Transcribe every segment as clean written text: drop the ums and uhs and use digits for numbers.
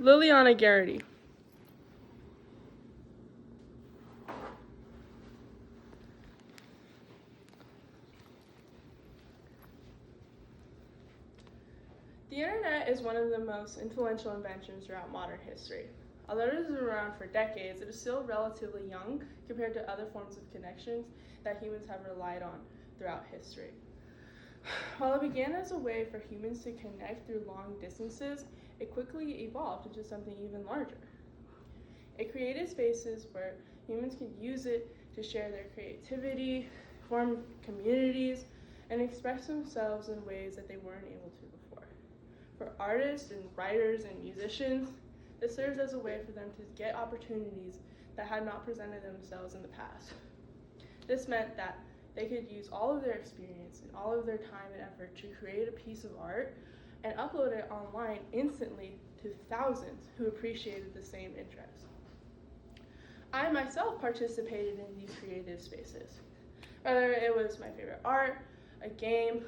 Liliana Garrity. The internet is one of the most influential inventions throughout modern history. Although it has been around for decades, it is still relatively young compared to other forms of connections that humans have relied on throughout history. While it began as a way for humans to connect through long distances, it quickly evolved into something even larger. It created spaces where humans could use it to share their creativity, form communities, and express themselves in ways that they weren't able to before. For artists and writers and musicians, this serves as a way for them to get opportunities that had not presented themselves in the past. This meant that they could use all of their experience and all of their time and effort to create a piece of art and upload it online instantly to thousands who appreciated the same interests. I myself participated in these creative spaces. Whether it was my favorite art, a game,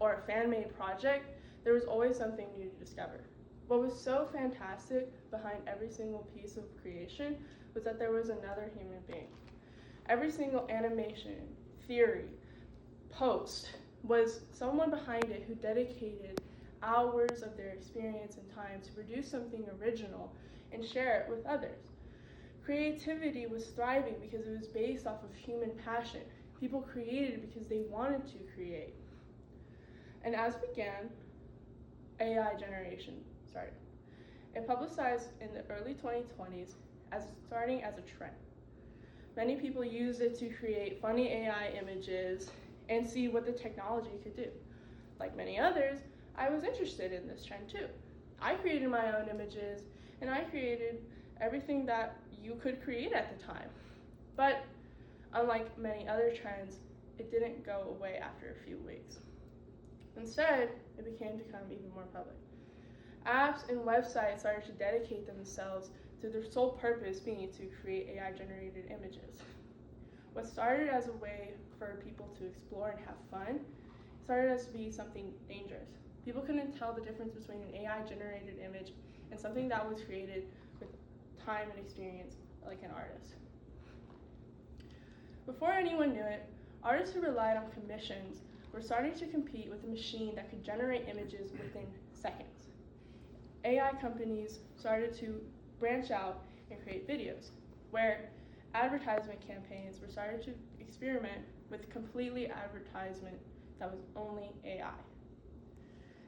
or a fan-made project, there was always something new to discover. What was so fantastic behind every single piece of creation was that there was another human being. Every single animation, theory, post was someone behind it who dedicated hours of their experience and time to produce something original and share it with others. Creativity was thriving because it was based off of human passion. People created because they wanted to create. And as began, AI generation started. It publicized in the early 2020s starting as a trend. Many people used it to create funny AI images and see what the technology could do. Like many others, I was interested in this trend too. I created my own images and I created everything that you could create at the time. But unlike many other trends, it didn't go away after a few weeks. Instead, it began to become even more public. Apps and websites started to dedicate themselves to their sole purpose being to create AI-generated images. What started as a way for people to explore and have fun started as to be something dangerous. People couldn't tell the difference between an AI-generated image and something that was created with time and experience, like an artist. Before anyone knew it, artists who relied on commissions were starting to compete with a machine that could generate images within seconds. AI companies started to branch out and create videos, where advertisement campaigns were started to experiment with completely advertisement that was only AI.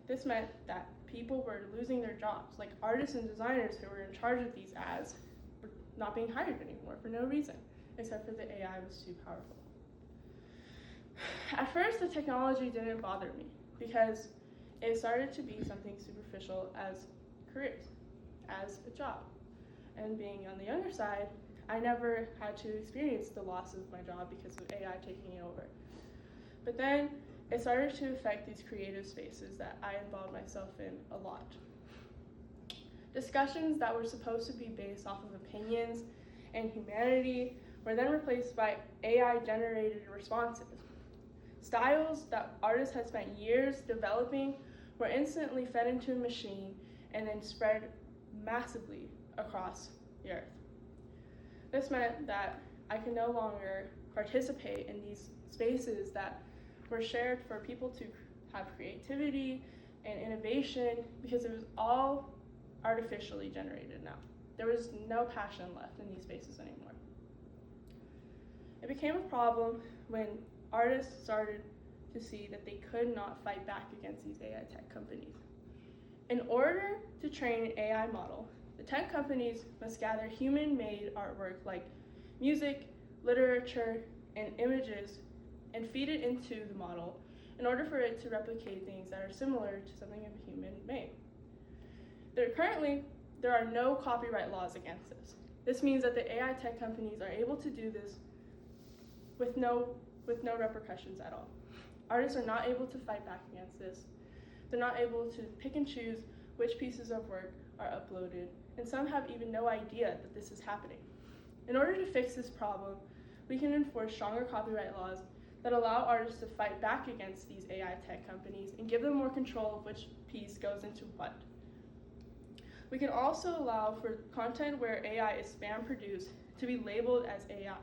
This meant that people were losing their jobs, like artists and designers who were in charge of these ads were not being hired anymore for no reason, except for the AI was too powerful. At first, the technology didn't bother me because it started to be something superficial as careers, as a job. And being on the younger side, I never had to experience the loss of my job because of AI taking it over. But then it started to affect these creative spaces that I involved myself in a lot. Discussions that were supposed to be based off of opinions and humanity were then replaced by AI-generated responses. Styles that artists had spent years developing were instantly fed into a machine and then spread massively across the earth. This meant that I could no longer participate in these spaces that were shared for people to have creativity and innovation because it was all artificially generated now. There was no passion left in these spaces anymore. It became a problem when artists started to see that they could not fight back against these AI tech companies. In order to train an AI model, the tech companies must gather human-made artwork like music, literature, and images and feed it into the model in order for it to replicate things that are similar to something a human made. Currently, there are no copyright laws against this. This means that the AI tech companies are able to do this with no repercussions at all. Artists are not able to fight back against this. They're not able to pick and choose which pieces of work are uploaded, and some have even no idea that this is happening. In order to fix this problem, we can enforce stronger copyright laws that allow artists to fight back against these AI tech companies and give them more control of which piece goes into what. We can also allow for content where AI is spam produced to be labeled as AI.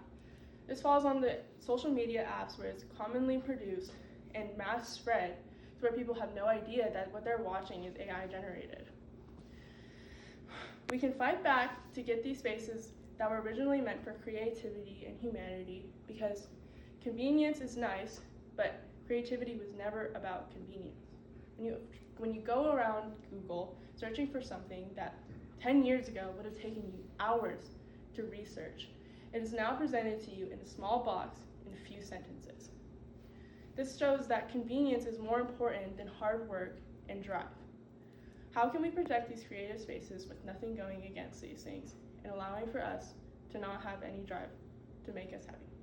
This falls on the social media apps where it's commonly produced and mass spread to where people have no idea that what they're watching is AI generated. We can fight back to get these spaces that were originally meant for creativity and humanity, because convenience is nice, but creativity was never about convenience. When you go around Google searching for something that 10 years ago would have taken you hours to research, it is now presented to you in a small box in a few sentences. This shows that convenience is more important than hard work and drive. How can we protect these creative spaces with nothing going against these things and allowing for us to not have any drive to make us happy?